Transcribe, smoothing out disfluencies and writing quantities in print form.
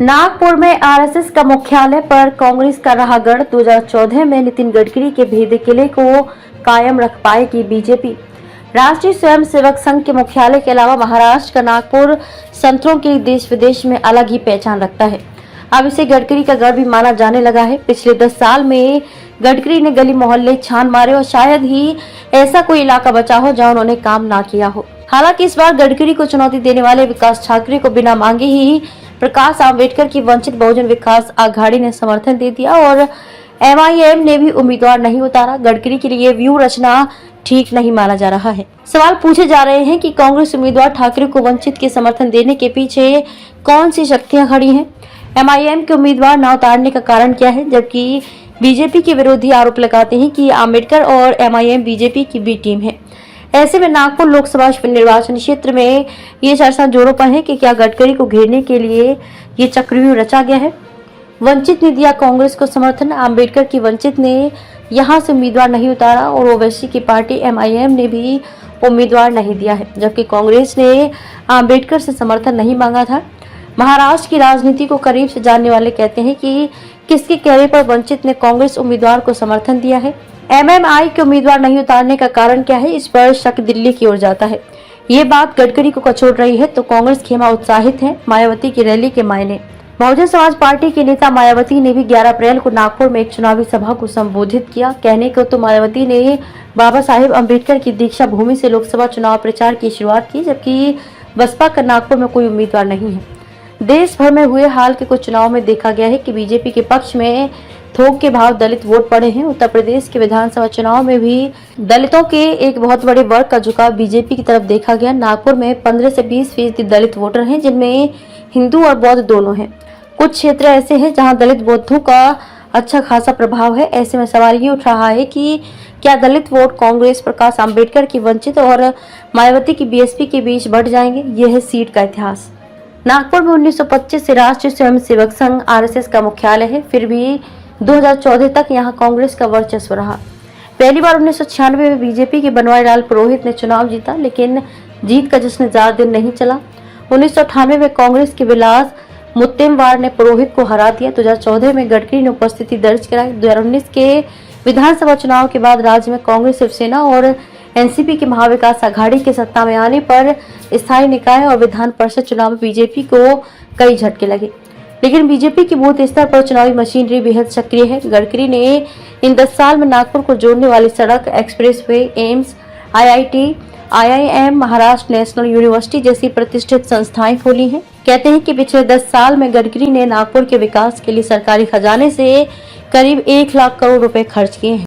नागपुर में आरएसएस का मुख्यालय पर कांग्रेस का रहा गढ़। 2014 में नितिन गडकरी के भेदे किले को कायम रख पाएगी बीजेपी। राष्ट्रीय स्वयंसेवक संघ के मुख्यालय के अलावा महाराष्ट्र का नागपुर संतरों के देश विदेश में अलग ही पहचान रखता है। अब इसे गडकरी का गढ़ भी माना जाने लगा है। पिछले 10 साल में गडकरी ने गली मोहल्ले छान मारे और शायद ही ऐसा कोई इलाका बचा हो जहां उन्होंने काम ना किया हो। हालांकि इस बार गडकरी को चुनौती देने वाले विकास ठाकरे को बिना मांगे ही प्रकाश आंबेडकर की वंचित बहुजन विकास आघाड़ी ने समर्थन दे दिया और एमआईएम ने भी उम्मीदवार नहीं उतारा। गडकरी के लिए व्यू रचना ठीक नहीं माना जा रहा है। सवाल पूछे जा रहे हैं कि कांग्रेस उम्मीदवार ठाकरे को वंचित के समर्थन देने के पीछे कौन सी शक्तियां खड़ी हैं? एमआईएम के उम्मीदवार न उतारने का कारण क्या है? जबकि बीजेपी के विरोधी आरोप लगाते हैं कि आंबेडकर और एमआईएम बीजेपी की बी टीम है। ऐसे में नागपुर लोकसभा निर्वाचन क्षेत्र में ये चर्चा जोरों पर है कि क्या गडकरी को घेरने के लिए ये चक्रव्यूह रचा गया है। वंचित ने दिया कांग्रेस को समर्थन। आंबेडकर की वंचित ने यहां से उम्मीदवार नहीं उतारा और ओवैसी की पार्टी एमआईएम ने भी उम्मीदवार नहीं दिया है, जबकि कांग्रेस ने आंबेडकर से समर्थन नहीं मांगा था। महाराष्ट्र की राजनीति को करीब से जानने वाले कहते हैं कि किसके कहने पर वंचित ने कांग्रेस उम्मीदवार को समर्थन दिया है। एमएमआई के उम्मीदवार नहीं उतारने का कारण क्या है? इस पर शक दिल्ली की ओर जाता है। ये बात गडकरी को कचोट रही है तो कांग्रेस खेमा उत्साहित है। मायावती की रैली के मायने। बहुजन समाज पार्टी के नेता मायावती ने भी 11 अप्रैल को नागपुर में एक चुनावी सभा को संबोधित किया। कहने को तो मायावती ने बाबा साहेब अम्बेडकर की दीक्षा भूमि से लोकसभा चुनाव प्रचार की शुरुआत की, जबकि बसपा का नागपुर में कोई उम्मीदवार नहीं है। देश भर में हुए हाल के कुछ चुनाव में देखा गया है कि बीजेपी के पक्ष में थोक के भाव दलित वोट पड़े हैं। उत्तर प्रदेश के विधानसभा चुनाव में भी दलितों के एक बहुत बड़े वर्ग का झुकाव बीजेपी की तरफ देखा गया। नागपुर में 15 से 20% दलित वोटर हैं, जिनमें हिंदू और बौद्ध दोनों हैं। कुछ क्षेत्र ऐसे हैं जहां दलित बौद्धों का अच्छा खासा प्रभाव है। ऐसे में सवाल ये उठ रहा है कि क्या दलित वोट कांग्रेस, प्रकाश आंबेडकर की वंचित और मायावती की बीएसपी के बीच बढ़ जाएंगे? यह है सीट का इतिहास। नागपुर में 1925 से राष्ट्रीय स्वयंसेवक संघ आरएसएस का मुख्यालय है। फिर भी 2014 तक यहां कांग्रेस का वर्चस्व रहा। पहली बार 1996 में बीजेपी के बनवारीलाल पुरोहित ने चुनाव जीता, लेकिन जीत का जश्न ज्यादा दिन नहीं चला। 1998 में कांग्रेस के विलास मुत्तेमवार ने पुरोहित को हरा दिया। 2014 में गडकरी ने उपस्थिति दर्ज कराई। 2019 के विधानसभा चुनाव के बाद राज्य में कांग्रेस, शिवसेना और एनसीपी के महाविकास आघाड़ी के सत्ता में आने पर स्थायी निकाय और विधान परिषद चुनाव में बीजेपी को कई झटके लगे, लेकिन बीजेपी की बूथ स्तर पर चुनावी मशीनरी बेहद सक्रिय है। गडकरी ने इन 10 साल में नागपुर को जोड़ने वाली सड़क, expressway, AIIMS, IIT, IIM, Maharashtra national university जैसी प्रतिष्ठित संस्थाएं खोली हैं। कहते हैं कि पिछले 10 साल में गडकरी ने नागपुर के विकास के लिए सरकारी खजाने से करीब 1 लाख करोड़ रुपए खर्च किए हैं।